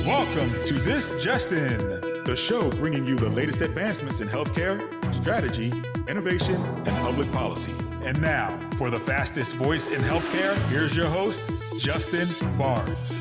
Welcome to This Just In, the show bringing you the latest advancements in healthcare, strategy, innovation, and public policy. And now, for the fastest voice in healthcare, here's your host, Justin Barnes.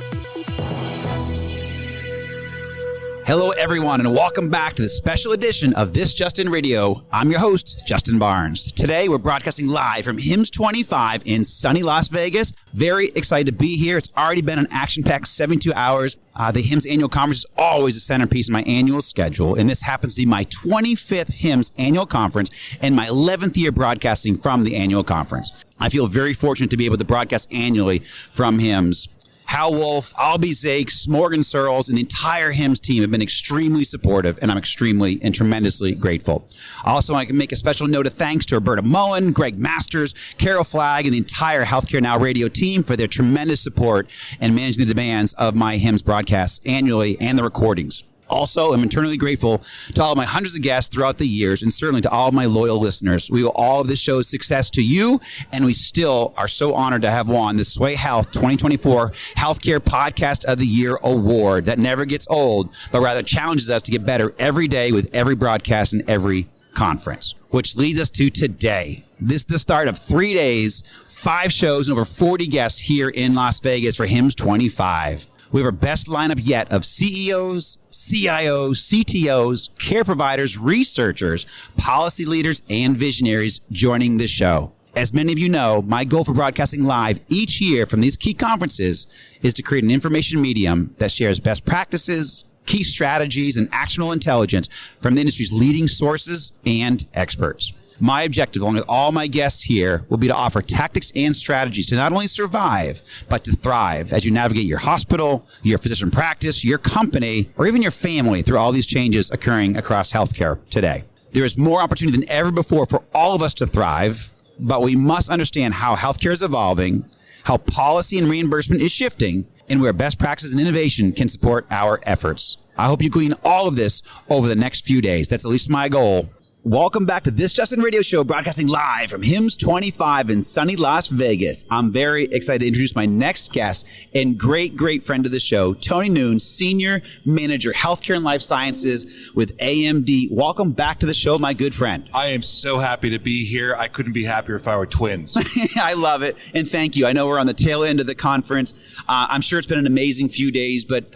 Hello, everyone, and welcome back to the special edition of This Just In Radio. I'm your host, Justin Barnes. Today, we're broadcasting live from HIMSS25 in sunny Las Vegas. Very excited to be here. It's already been an action-packed 72 hours. The HIMSS annual conference is always a centerpiece of my annual schedule, and this happens to be my 25th HIMSS annual conference and my 11th year broadcasting from the annual conference. I feel very fortunate to be able to broadcast annually from HIMSS. Hal Wolf, Albie Zakes, Morgan Searles, and the entire HIMSS team have been extremely supportive, and I'm extremely and tremendously grateful. Also, I can make a special note of thanks to Roberta Mullen, Greg Masters, Carol Flagg, and the entire Healthcare Now radio team for their tremendous support and managing the demands of my HIMSS broadcasts annually and the recordings. Also, I'm eternally grateful to all of my hundreds of guests throughout the years, and certainly to all of my loyal listeners. We owe all of this show's success to you, and we still are so honored to have won the Sway Health 2024 Healthcare Podcast of the Year award that never gets old, but rather challenges us to get better every day with every broadcast and every conference. Which leads us to today. This is the start of 3 days, 5 shows, and over 40 guests here in Las Vegas for HIMSS25. We have our best lineup yet of CEOs, CIOs, CTOs, care providers, researchers, policy leaders, and visionaries joining the show. As many of you know, my goal for broadcasting live each year from these key conferences is to create an information medium that shares best practices, key strategies, and actionable intelligence from the industry's leading sources and experts. My objective, along with all my guests here, will be to offer tactics and strategies to not only survive, but to thrive as you navigate your hospital, your physician practice, your company, or even your family through all these changes occurring across healthcare today. There is more opportunity than ever before for all of us to thrive, but we must understand how healthcare is evolving, how policy and reimbursement is shifting, and where best practices and innovation can support our efforts. I hope you glean all of this over the next few days. That's at least my goal. Welcome back to This Just In Radio Show, broadcasting live from HIMSS25 in sunny Las Vegas. I'm very excited to introduce my next guest and great friend of the show, Tony Nunes, Senior Manager, Healthcare and Life Sciences with AMD. Welcome back to the show, my good friend. I am so happy to be here. I couldn't be happier if I were twins. I love it, and thank you. I know we're on the tail end of the conference. I'm sure it's been an amazing few days, but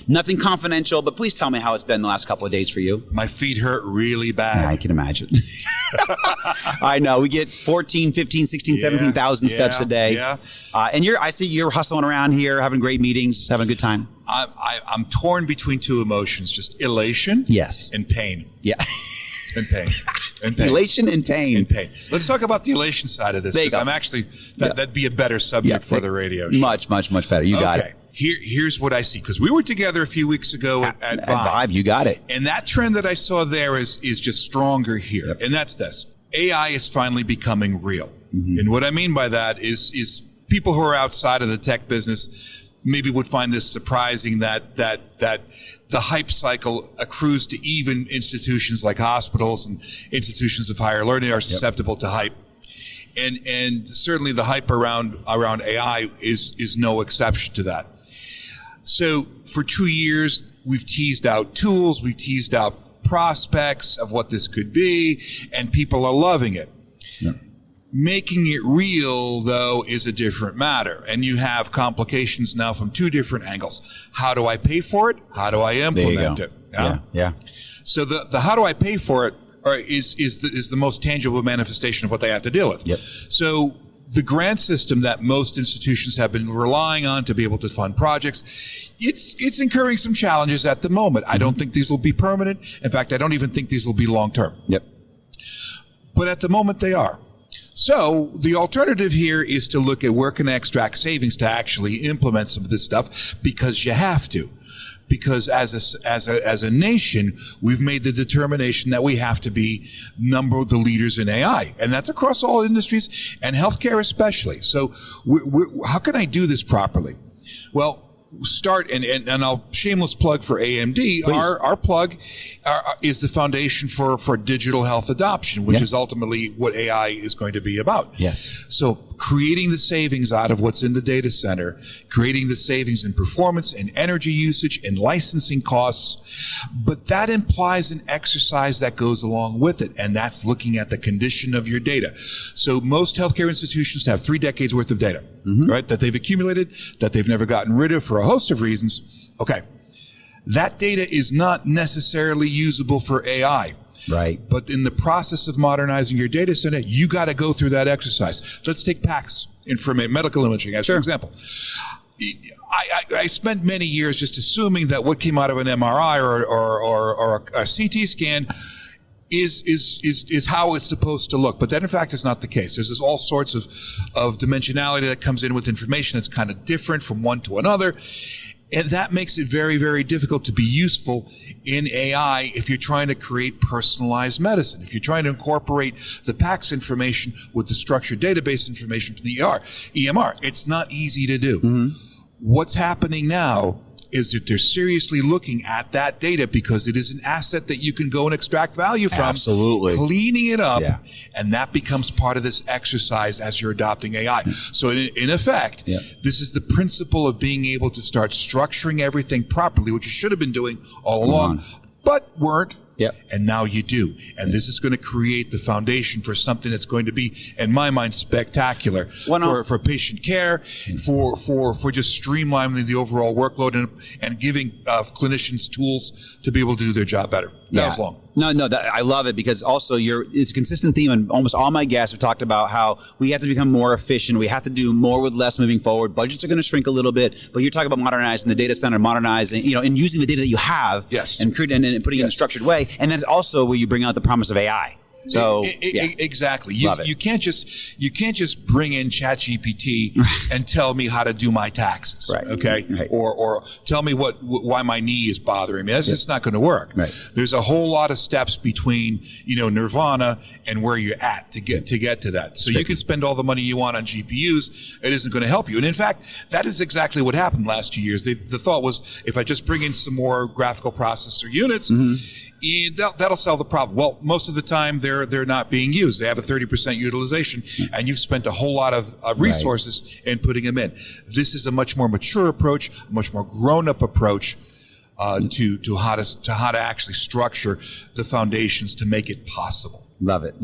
nothing confidential, but please tell me how it's been the last couple of days for you. My feet hurt really bad. I can imagine. I know. We get 14, 15, 16, 17,000 steps a day. Yeah. And I see you're hustling around here, having great meetings, having a good time. I'm torn between two emotions, just elation and pain. Yeah. And pain. And pain. Elation and pain. And pain. Let's talk about the elation side of this, because I'm actually, that'd be a better subject for the radio show. Much better. You got it. Here's what I see, because we were together a few weeks ago at Vive. You got it. And that trend that I saw there is just stronger here. Yep. And that's this. AI is finally becoming real. Mm-hmm. And what I mean by that is people who are outside of the tech business maybe would find this surprising that the hype cycle accrues to even institutions like hospitals and institutions of higher learning are susceptible to hype. And certainly the hype around AI is no exception to that. So for 2 years, we've teased out tools, we've teased out prospects of what this could be, and people are loving it. Yeah. Making it real, though, is a different matter. And you have complications now from 2 different angles. How do I pay for it? How do I implement it? Yeah. So the how do I pay for it is the most tangible manifestation of what they have to deal with. Yep. So the grant system that most institutions have been relying on to be able to fund projects, it's incurring some challenges at the moment. Mm-hmm. I don't think these will be permanent. In fact, I don't even think these will be long-term. Yep. But at the moment, they are. So the alternative here is to look at where can I extract savings to actually implement some of this stuff, because you have to. Because as a nation, we've made the determination that we have to be number the leaders in AI, and that's across all industries and healthcare especially. So, how can I do this properly? Well, start and I'll shameless plug for AMD. Please. Our plug is the foundation for digital health adoption, which is ultimately what AI is going to be about. Yes. So creating the savings out of what's in the data center, creating the savings in performance and energy usage and licensing costs. But that implies an exercise that goes along with it, and that's looking at the condition of your data. So most healthcare institutions have 3 decades worth of data, right, that they've accumulated, that they've never gotten rid of for a host of reasons. Okay. That data is not necessarily usable for AI. Right. But in the process of modernizing your data center, you got to go through that exercise. Let's take PACS, medical imaging, as an example. I spent many years just assuming that what came out of an MRI or a CT scan is how it's supposed to look. But that, in fact, is not the case. There's all sorts of dimensionality that comes in with information that's kind of different from one to another. And that makes it very, very difficult to be useful in AI if you're trying to create personalized medicine. If you're trying to incorporate the PACS information with the structured database information from the EMR, it's not easy to do. What's happening now is that they're seriously looking at that data because it is an asset that you can go and extract value from. Absolutely. Cleaning it up, and that becomes part of this exercise as you're adopting AI. So in effect, this is the principle of being able to start structuring everything properly, which you should have been doing all along, but weren't. And now you do. And this is going to create the foundation for something that's going to be, in my mind, spectacular for patient care, for just streamlining the overall workload and giving clinicians tools to be able to do their job better. That was long. No, I love it because also it's a consistent theme, and almost all my guests have talked about how we have to become more efficient. We have to do more with less moving forward. Budgets are going to shrink a little bit, but you're talking about modernizing the data center, modernizing, and using the data that you have, and creating and putting it in a structured way. And that's also where you bring out the promise of AI. So exactly, you can't just bring in ChatGPT and tell me how to do my taxes, or tell me why my knee is bothering me. That's just not going to work. There's a whole lot of steps between nirvana and where you're at to get to that. So you can spend all the money you want on GPUs, it isn't going to help you. And in fact, that is exactly what happened last 2 years. The thought was, if I just bring in some more graphical processor units, that'll solve the problem. Well, most of the time they're not being used. They have a 30% utilization, and you've spent a whole lot of resources in putting them in. This is a much more mature approach, a much more grown-up approach to how to actually structure the foundations to make it possible. Love it.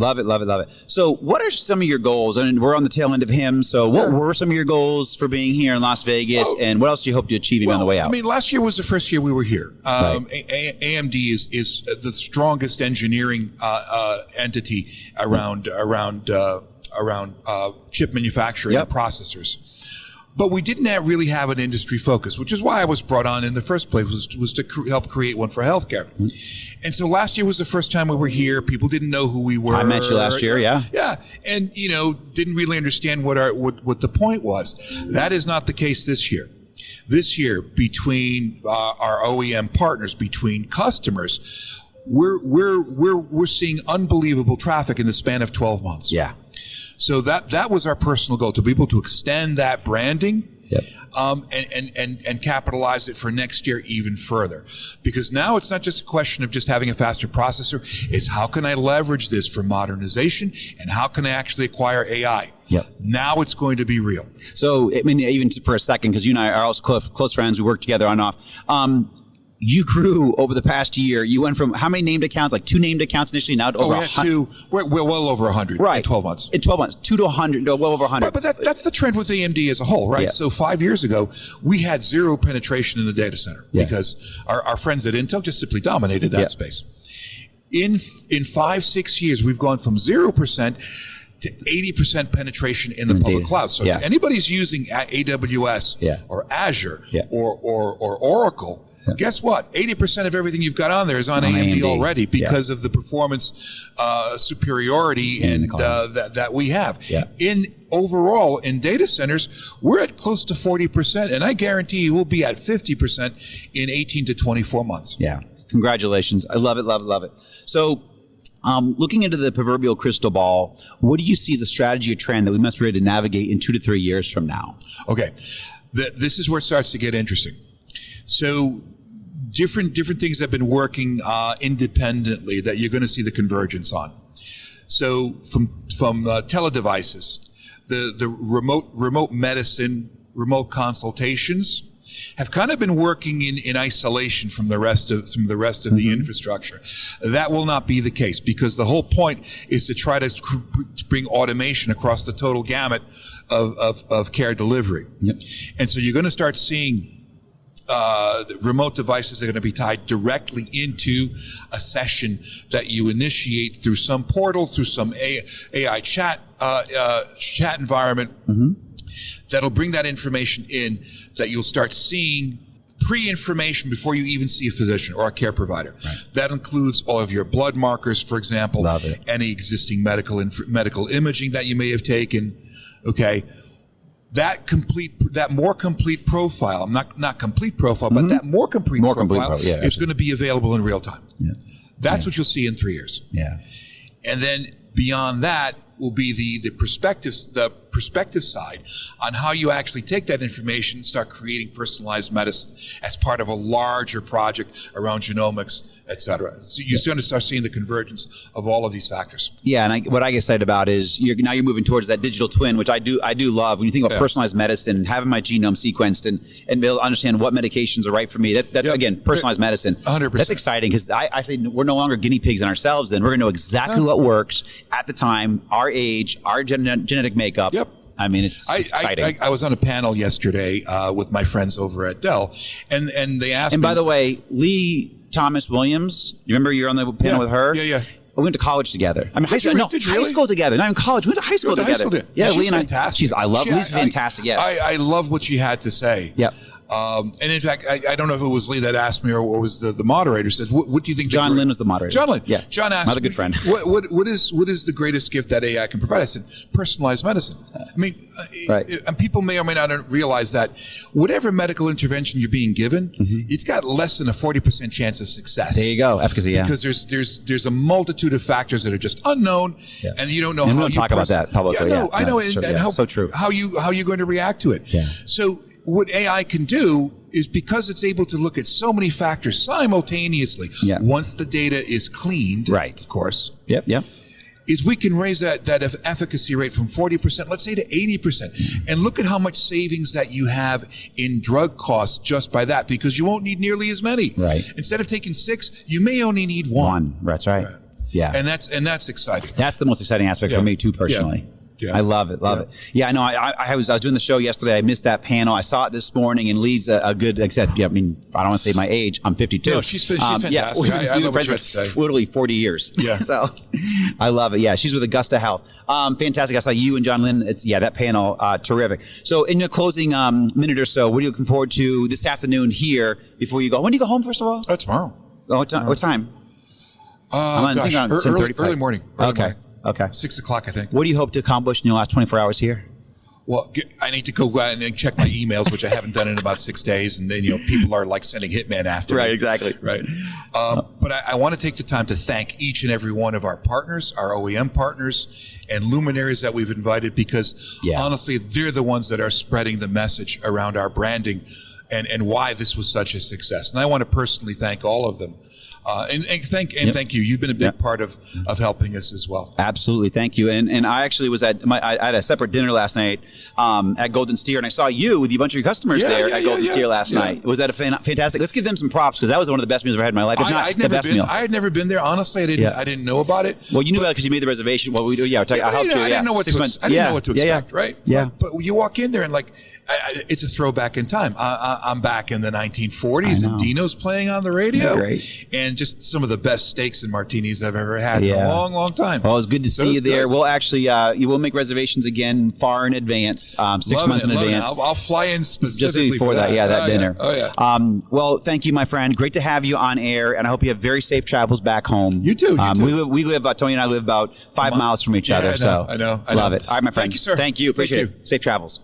So what are some of your goals? I mean, we're on the tail end of HIMSS. So what were some of your goals for being here in Las Vegas, and what else do you hope to achieve on the way out? I mean, last year was the first year we were here. AMD is the strongest engineering entity around chip manufacturing and processors. But we didn't really have an industry focus, which is why I was brought on in the first place, was to help create one for healthcare. And so last year was the first time we were here. People didn't know who we were. I met you last year, Yeah, and didn't really understand what the point was. That is not the case this year. This year, between our OEM partners, between customers, we're seeing unbelievable traffic in the span of 12 months. So that was our personal goal, to be able to extend that branding and capitalize it for next year even further. Because now it's not just a question of just having a faster processor. It's how can I leverage this for modernization, and how can I actually acquire AI? Now it's going to be real. So, I mean, even for a second, because you and I are also close friends, we work together on and off. You grew over the past year. You went from how many named accounts? Like 2 named accounts initially, now to over 100. We're well over 100 in 12 months. In 12 months, 2 to 100, well over 100. But that's the trend with AMD as a whole, right? So 5 years ago, we had 0 penetration in the data center because our friends at Intel just simply dominated that space. In 5-6 years, we've gone from 0% to 80% penetration in the public cloud. So if anybody's using AWS or Azure or Oracle, guess what? 80% of everything you've got on there is on AMD already because of the performance superiority that we have. Overall, in data centers, we're at close to 40%, and I guarantee you we'll be at 50% in 18 to 24 months. Congratulations. I love it. So, looking into the proverbial crystal ball, what do you see as a strategy or trend that we must be ready to navigate in 2 to 3 years from now? Okay. This is where it starts to get interesting. So different things have been working independently that you're going to see the convergence on. So from teledevices, the remote medicine, remote consultations have kind of been working in isolation from the rest of the infrastructure. That will not be the case, because the whole point is to try to bring automation across the total gamut of care delivery. Yep. And so you're going to start seeing remote devices are going to be tied directly into a session that you initiate through some portal, through some AI chat environment. That'll bring that information in, that you'll start seeing pre-information before you even see a physician or a care provider. Right. That includes all of your blood markers, for example, Love it. any existing medical imaging that you may have taken. Okay. That more complete profile, not complete profile, but that more complete profile is going to be available in real time. Yeah. That's what you'll see in 3 years. Yeah. And then beyond that will be the perspective side on how you actually take that information and start creating personalized medicine as part of a larger project around genomics, et cetera. So you're going to start seeing the convergence of all of these factors. Yeah, and what I get excited about is now you're moving towards that digital twin, which I do love. When you think about personalized medicine, having my genome sequenced and be able to understand what medications are right for me, that's again, personalized medicine. 100%. That's exciting, because I say we're no longer guinea pigs on ourselves then. We're going to know exactly what works at the time, our age, our genetic makeup. Yep. I mean, it's exciting. I was on a panel yesterday with my friends over at Dell, and they asked me. And by the way, Leigh Thomas Williams, you remember you're on the panel with her? Yeah. We went to college together. I mean, high school together. Not even college. We went to high school together. Yeah, Leigh and I. Fantastic. Lee's fantastic. Yes. I love what she had to say. Yep. And in fact, I don't know if it was Leigh that asked me or was the moderator said, what do you think? John Lynn was the moderator. John Lynn. Yeah. John asked another good friend. What is the greatest gift that AI can provide? I said, personalized medicine. I mean, and people may or may not realize that whatever medical intervention you're being given, it's got less than a 40% chance of success. There you go. Efficacy. Yeah. Because there's a multitude of factors that are just unknown, and you don't know how you talk about that publicly. Yeah, I know. And how, so true. How you're going to react to it. Yeah. So what AI can do is, because it's able to look at so many factors simultaneously, once the data is cleaned, right, of course, yep, is we can raise that efficacy rate from 40%, let's say, to 80%. And look at how much savings that you have in drug costs just by that, because you won't need nearly as many. Right. Instead of taking 6, you may only need 1. That's right. Yeah. And that's exciting. That's the most exciting aspect for me too, personally. Yeah. I love it. Yeah, I know. I was doing the show yesterday. I missed that panel. I saw it this morning, and Leigh's a good, like I said, I mean, I don't want to say my age. I'm 52. No, she's fantastic. Yeah, I love what you have to say. Literally 40 years. Yeah. So I love it. Yeah, she's with Augusta Health. Fantastic. I saw you and John Lynn. That panel, terrific. So in your closing minute or so, what are you looking forward to this afternoon here before you go? When do you go home, first of all? Tomorrow. What time? Early morning. Okay. 6 o'clock, I think. What do you hope to accomplish in your last 24 hours here? Well, I need to go out and check my emails, which I haven't done in about 6 days. And then, people are like sending hitman after me. Right, exactly. Right. But I want to take the time to thank each and every one of our partners, our OEM partners, and luminaries that we've invited, because honestly, they're the ones that are spreading the message around our branding and why this was such a success. And I want to personally thank all of them. And thank you. You've been a big part of helping us as well. Absolutely, thank you. And I actually was I had a separate dinner last night at Golden Steer, and I saw you with a bunch of your customers at Golden Steer last night. Was that a fantastic? Let's give them some props, because that was one of the best meals I've ever had in my life. If not the best meal. I had never been there. Honestly, I didn't know about it. Well, you knew about it because you made the reservation. Well, we do. I helped you. I didn't know what to expect. Right. Yeah. But you walk in there and it's a throwback in time. I'm back in the 1940s, and Dino's playing on the radio, and just some of the best steaks and martinis I've ever had in a long, long time. Well, it's good to see you there. We'll actually, you will make reservations again far in advance, 6 months in advance. I'll fly in specifically just for that. That dinner. Oh yeah. Well, thank you, my friend. Great to have you on air, and I hope you have very safe travels back home. You too. We live. Tony and I live about 5 miles from each other. I know. Love it. All right, my friend. Thank you, sir. Thank you. Appreciate it. Safe travels.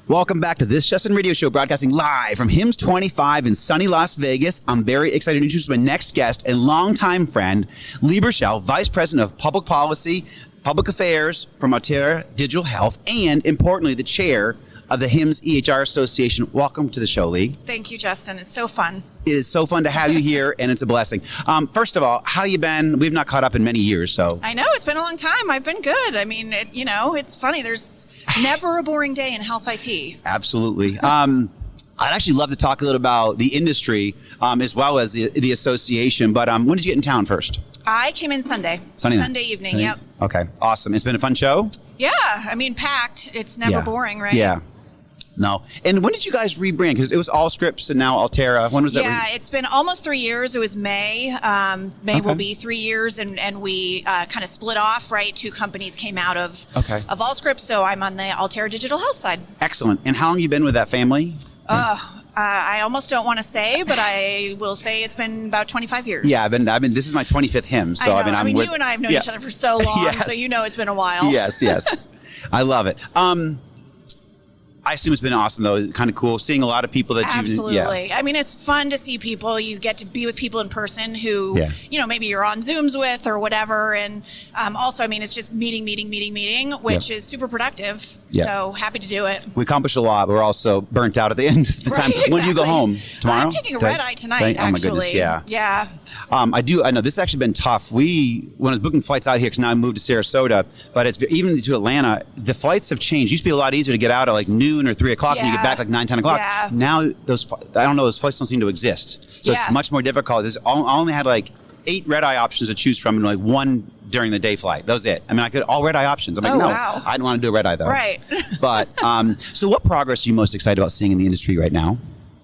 Welcome back to This Justin Radio Show, broadcasting live from HIMSS25 in sunny Las Vegas. I'm very excited to introduce my next guest and longtime friend, Leigh Burchell, Vice President of Public Policy, Public Affairs from Altera Digital Health, and importantly, the chair of the HIMSS EHR Association. Welcome to the show, Leigh. Thank you, Justin. It's so fun. It is so fun to have you here, and it's a blessing. First of all, how you been? We've not caught up in many years, so. I know, it's been a long time. I've been good. I mean, it's funny. There's never a boring day in health IT. Absolutely. I'd actually love to talk a little about the industry as well as the association, but when did you get in town first? I came in Sunday evening. Yep. Okay, awesome. It's been a fun show? Yeah, I mean, packed. It's never boring, right? Yeah. No. And when did you guys rebrand? Because it was Allscripts and now Altera. When was that? Yeah, it's been almost 3 years. It was May. Will be 3 years, and we kind of split off, right? Two companies came out of Allscripts, so I'm on the Altera Digital Health side. Excellent. And how long have you been with that family? I almost don't want to say, but I will say it's been about 25 years. Yeah, I've been. This is my 25th HIMSS. So I know. You and I have known each other for so long, yes. so you know it's been a while. Yes. I love it. I assume it's been awesome, though. Kind of cool seeing a lot of people that you. Absolutely. Yeah. I mean, it's fun to see people. You get to be with people in person who, maybe you're on Zooms with or whatever. And also, I mean, it's just meeting, which is super productive. Yeah. So happy to do it. We accomplished a lot, but we're also burnt out at the end of the time. Exactly. When do you go home? Tomorrow? I'm taking a red eye tonight, actually. Oh, my goodness, yeah. Yeah. I know this has actually been tough. When I was booking flights out here, because now I moved to Sarasota, but it's even to Atlanta, the flights have changed. It used to be a lot easier to get out at like noon or 3 o'clock and you get back like 9, 10 o'clock. Yeah. Now those flights don't seem to exist. So it's much more difficult. I only had like 8 red eye options to choose from and like 1 during the day flight. That was it. I mean, I could all red eye options. I'm like, I don't want to do a red eye though. Right. But so what progress are you most excited about seeing in the industry right now?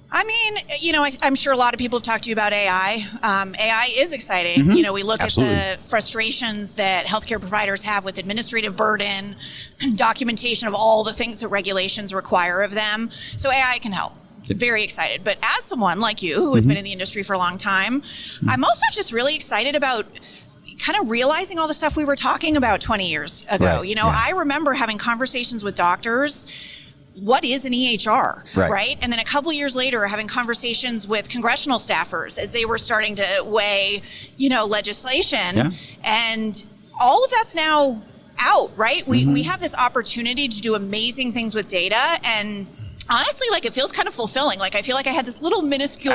I mean, I'm sure a lot of people have talked to you about AI. AI is exciting. Mm-hmm. We look Absolutely. at the frustrations that healthcare providers have with administrative burden, documentation of all the things that regulations require of them. So AI can help. Very excited. But as someone like you who has been in the industry for a long time, I'm also just really excited about kind of realizing all the stuff we were talking about 20 years ago. Right. I remember having conversations with doctors. What is an EHR, right? And then a couple years later, having conversations with congressional staffers as they were starting to weigh, legislation. Yeah. And all of that's now out, right? We have this opportunity to do amazing things with data, and honestly, it feels kind of fulfilling. I feel like I had this little minuscule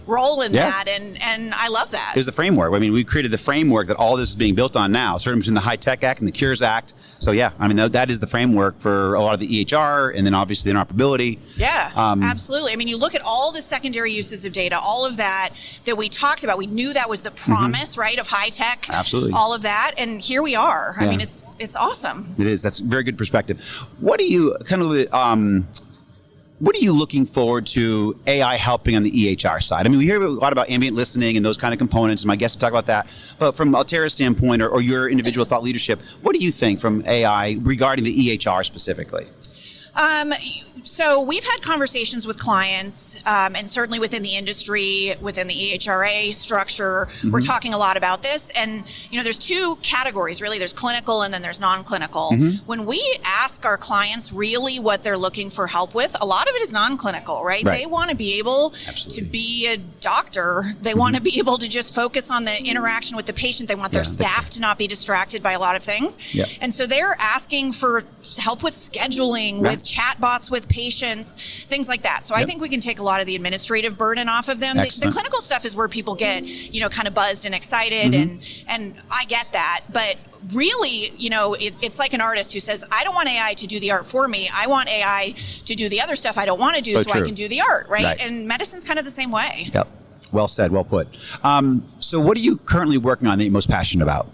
role in that, and I love that. It was the framework. I mean, we created the framework that all this is being built on now, certainly between the High Tech Act and the Cures Act. So that is the framework for a lot of the EHR, and then obviously the interoperability. Yeah, absolutely. I mean, you look at all the secondary uses of data, all of that we talked about. We knew that was the promise, right, of high tech. Absolutely. All of that, and here we are. I mean, it's awesome. It is. That's a very good perspective. What are you What are you looking forward to AI helping on the EHR side? I mean, we hear a lot about ambient listening and those kind of components, and my guests will talk about that. But from Altera's standpoint or your individual thought leadership, what do you think from AI regarding the EHR specifically? So we've had conversations with clients, and certainly within the industry, within the EHRA structure, we're talking a lot about this. And, there's 2 categories, really. There's clinical and then there's non-clinical. When we ask our clients really what they're looking for help with, a lot of it is non-clinical, right? They want to be able to be a doctor. They want to be able to just focus on the interaction with the patient. They want their staff to not be distracted by a lot of things. Yeah. And so they're asking for help with scheduling, with chatbots, with patients, things like that. So I think we can take a lot of the administrative burden off of them. The clinical stuff is where people get, kind of buzzed and excited, and I get that. But really, it's like an artist who says, I don't want AI to do the art for me. I want AI to do the other stuff I don't want to do so I can do the art, right? And medicine's kind of the same way. Yep. Well said. Well put. So what are you currently working on that you're most passionate about?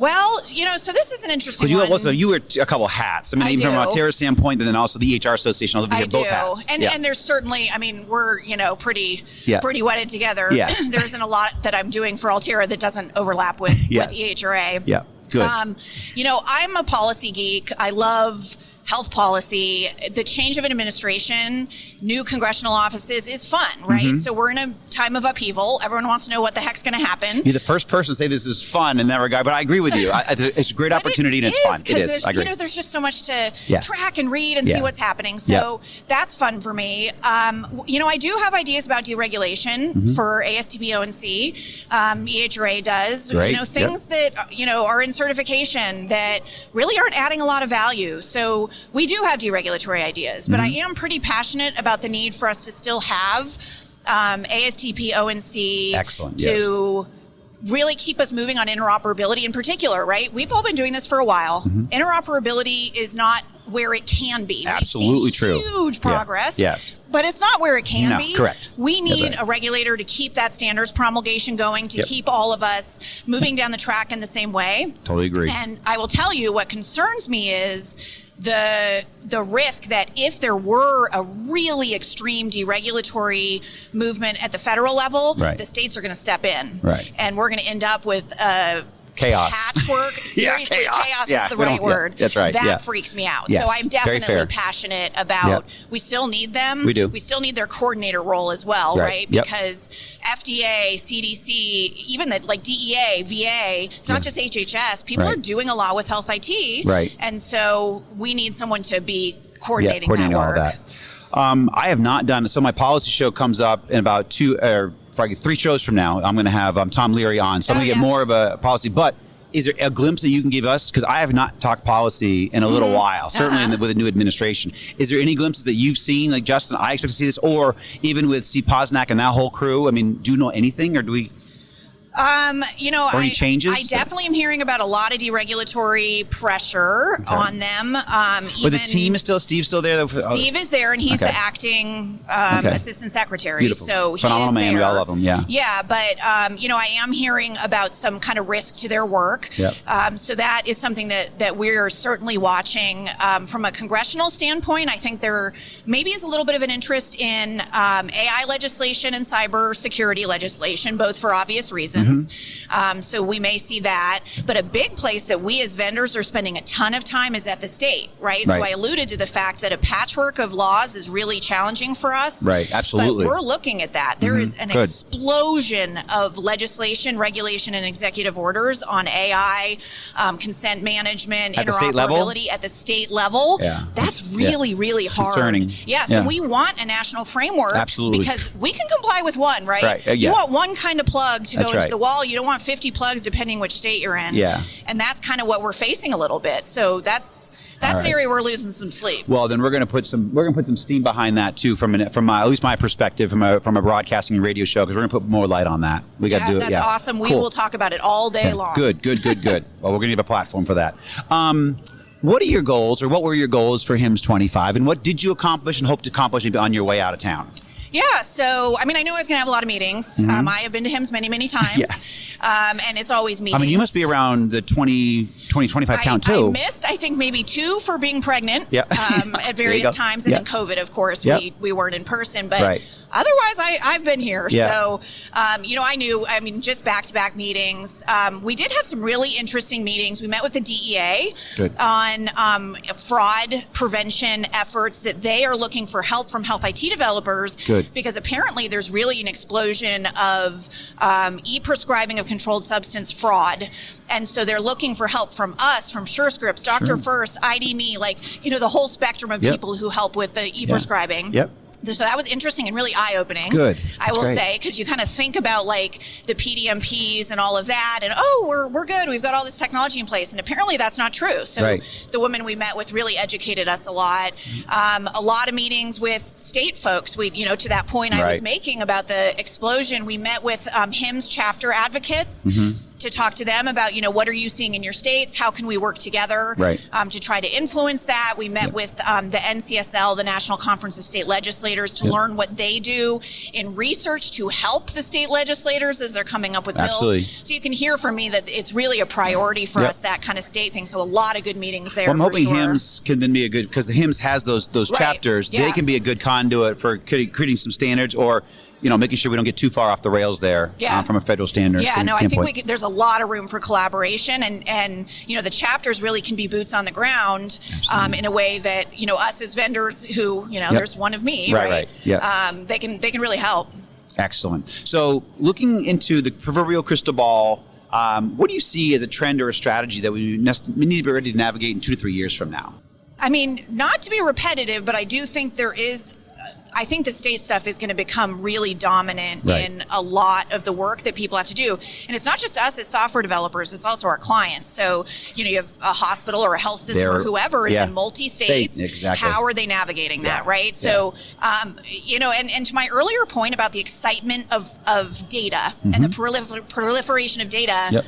Well, so this is an interesting one. Also, you wear a couple hats. I mean, even from a Altera standpoint, and then also the EHR Association, although you have both hats. And there's certainly, we're, pretty wedded together. Yes. There isn't a lot that I'm doing for Altera that doesn't overlap with EHRA. Yeah, good. I'm a policy geek. I love health policy. The change of an administration, new congressional offices is fun, right? So we're in a time of upheaval. Everyone wants to know what the heck's going to happen. You're the first person to say this is fun in that regard, but I agree with you. It's a great opportunity and it's fun. It is. I agree. There's just so much to track and read and see what's happening. So that's fun for me. I do have ideas about deregulation for ASTB O&C. EHRA does. Great. Things that, are in certification that really aren't adding a lot of value. So we do have deregulatory ideas, but I am pretty passionate about the need for us to still have ASTP, ONC Excellent. to really keep us moving on interoperability in particular, right? We've all been doing this for a while. Interoperability is not where it can be. Absolutely We've seen true. Huge progress. Yes. But it's not where it can be. Correct. We need That's right. a regulator to keep that standards promulgation going, to keep all of us moving down the track in the same way. Totally agree. And I will tell you what concerns me is the risk that if there were a really extreme deregulatory movement at the federal level, Right. the states are going to step in. Right. And we're going to end up with chaos. patchwork. Seriously, chaos Yeah, is the we right don't- word. that's right. That freaks me out. Yes, So I'm very fair. definitely passionate about, we still need them. We do. We still need their coordinator role as well, Right. right? Yep. Because FDA, CDC, even the like DEA, VA, it's not just HHS. People Right. are doing a lot with health IT. Right. And so we need someone to be coordinating, coordinating that all work. that. I have not done, so my policy show comes up in about 3 shows from now. I'm going to have Tom Leary on, so I'm Oh, going to get more of a policy, but is there a glimpse that you can give us? Because I have not talked policy in a little while, certainly with a new administration. Is there any glimpses that you've seen? Like, Justin, I expect to see this, or even with Steve Posnack and that whole crew? I mean, do you know anything, or do we? Or any changes? I definitely am hearing about a lot of deregulatory pressure on them. But the team is Steve's still there? Steve is there, and he's the acting assistant secretary. Beautiful. So Phenomenal he is man. there. We all love him. Yeah. Yeah, but I am hearing about some kind of risk to their work. Yep. So that is something that we're certainly watching. From a congressional standpoint, I think there maybe is a little bit of an interest in AI legislation and cybersecurity legislation, both for obvious reasons. So we may see that. But a big place that we as vendors are spending a ton of time is at the state, right? So I alluded to the fact that a patchwork of laws is really challenging for us. Right, absolutely. But we're looking at that. There is an explosion of legislation, regulation, and executive orders on AI, consent management, at the state level? interoperability at the state level. Yeah. That's really, really It's hard. concerning. Yeah, so we want a national framework. Absolutely. Because we can comply with one, right? Right, You want one kind of plug to That's go into right. the wall. You don't want 50 plugs depending which state you're in. Yeah. And that's kind of what we're facing a little bit. So that's an area we're losing some sleep. Well, then we're going to put some steam behind that too, from at least my perspective, from a broadcasting and radio show, because we're going to put more light on that. We got to do it. That's awesome. We Cool. will talk about it all day long. Good. Well, we're going to have a platform for that. What are your goals, or what were your goals for HIMSS25, and what did you accomplish and hope to accomplish maybe on your way out of town? Yeah, so, I mean, I knew I was going to have a lot of meetings. I have been to HIMSS many, many times. Yes. And it's always meetings. I mean, you must be around the 25 count too. I missed, I think, maybe 2 for being pregnant Yep. at various times. And then COVID, of course, we weren't in person. But otherwise, I've been here. Yeah. So, just back-to-back meetings. We did have some really interesting meetings. We met with the DEA on fraud prevention efforts that they are looking for help from health IT developers. Good. Because apparently there's really an explosion of e-prescribing of controlled substance fraud. And so they're looking for help from us, from SureScripts, Dr. First, ID.me, the whole spectrum of people who help with the e-prescribing. Yep. So that was interesting and really eye-opening. Good. I will great. say, because you kind of think about the PDMPs and all of that, and we're good. We've got all this technology in place, and apparently that's not true. So the woman we met with really educated us a lot. A lot of meetings with state folks. We, to that point I was making about the explosion. We met with HIMSS chapter advocates. To talk to them about, what are you seeing in your states? How can we work together to try to influence that? We met with the NCSL, the National Conference of State Legislators, to learn what they do in research to help the state legislators as they're coming up with bills. So you can hear from me that it's really a priority for us, that kind of state thing. So a lot of good meetings there. Well, I'm hoping HIMSS can then be a good, because the HIMSS has those chapters. They can be a good conduit for creating some standards, or making sure we don't get too far off the rails there from a federal standard standpoint. I think there's a lot of room for collaboration, and the chapters really can be boots on the ground in a way that, us as vendors who, there's one of me, right? They can really help. Excellent. So looking into the proverbial crystal ball, what do you see as a trend or a strategy that we need to be ready to navigate in 2 to 3 years from now? I mean, not to be repetitive, but I do think there is I think the state stuff is going to become really dominant in a lot of the work that people have to do. And it's not just us as software developers, it's also our clients. So, you have a hospital or a health system or whoever is in multi-states. Exactly. How are they navigating that, right? So, and to my earlier point about the excitement of data and the proliferation of data,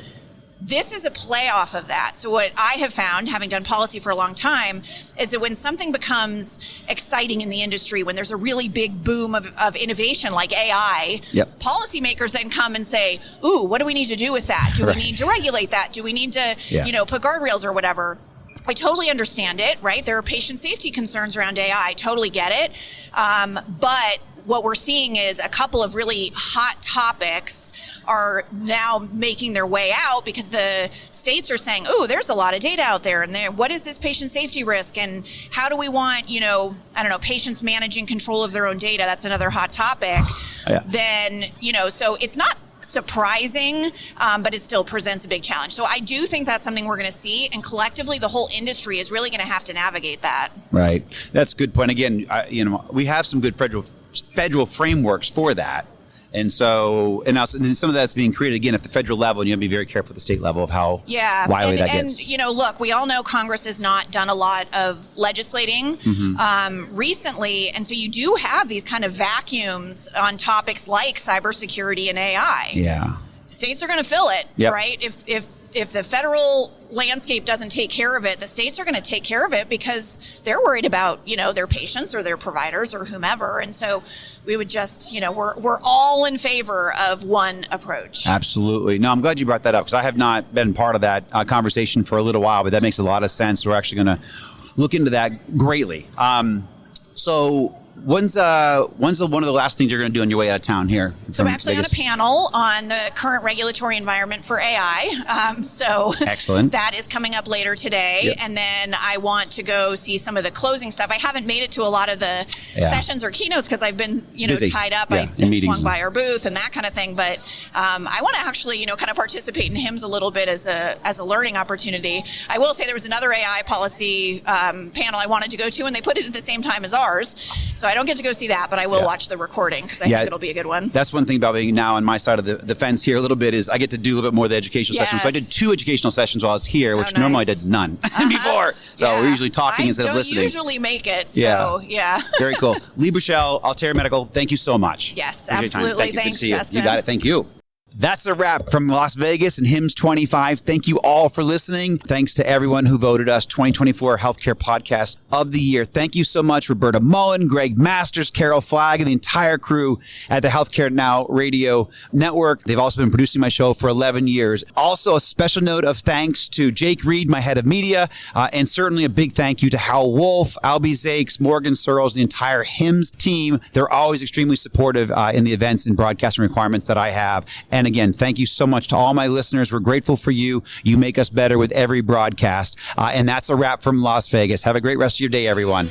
this is a play off of that. So what I have found, having done policy for a long time, is that when something becomes exciting in the industry, when there's a really big boom of innovation like AI, policymakers then come and say, ooh, what do we need to do with that? Do we need to regulate that? Do we need to, put guardrails or whatever? I totally understand it, right? There are patient safety concerns around AI. I totally get it. But what we're seeing is a couple of really hot topics are now making their way out because the states are saying, oh, there's a lot of data out there. And what is this patient safety risk? And how do we want, patients managing control of their own data? That's another hot topic. Then, so it's not surprising, but it still presents a big challenge. So I do think that's something we're going to see, and collectively the whole industry is really going to have to navigate that. Right. That's a good point. Again, we have some good federal frameworks for that. And so, and some of that's being created again at the federal level, and you have to be very careful at the state level of how wily that gets. And, look, we all know Congress has not done a lot of legislating recently. And so you do have these kind of vacuums on topics like cybersecurity and AI. Yeah. States are going to fill it, right? If the federal landscape doesn't take care of it, the states are going to take care of it because they're worried about, their patients or their providers or whomever. And so we would just, we're all in favor of one approach. Absolutely. No, I'm glad you brought that up because I have not been part of that conversation for a little while, but that makes a lot of sense. We're actually going to look into that greatly. So when's one of the last things you're going to do on your way out of town here? So I'm actually on a panel on the current regulatory environment for AI. So excellent. That is coming up later today. And then I want to go see some of the closing stuff. I haven't made it to a lot of the sessions or keynotes because I've been, busy. Tied up. I swung by our booth and that kind of thing. But I want to actually, kind of participate in HIMSS a little bit as a learning opportunity. I will say there was another AI policy panel I wanted to go to, and they put it at the same time as ours. So I don't get to go see that, but I will watch the recording because I think it'll be a good one. That's one thing about being now on my side of the fence here a little bit is I get to do a little bit more of the educational sessions. So I did 2 educational sessions while I was here, which normally I did none before. So we're usually talking instead of listening. I don't usually make it. So Very cool. Leigh Burchell, Altera Medical, thank you so much. Yes, absolutely. Thanks, Justin. You got it. Thank you. That's a wrap from Las Vegas and HIMSS25. Thank you all for listening. Thanks to everyone who voted us 2024 Healthcare Podcast of the Year. Thank you so much, Roberta Mullen, Greg Masters, Carol Flagg, and the entire crew at the Healthcare Now Radio Network. They've also been producing my show for 11 years. Also, a special note of thanks to Jake Reed, my head of media, and certainly a big thank you to Hal Wolf, Albie Zakes, Morgan Searles, the entire HIMSS team. They're always extremely supportive in the events and broadcasting requirements that I have. And again, thank you so much to all my listeners. We're grateful for you. You make us better with every broadcast. And that's a wrap from Las Vegas. Have a great rest of your day, everyone.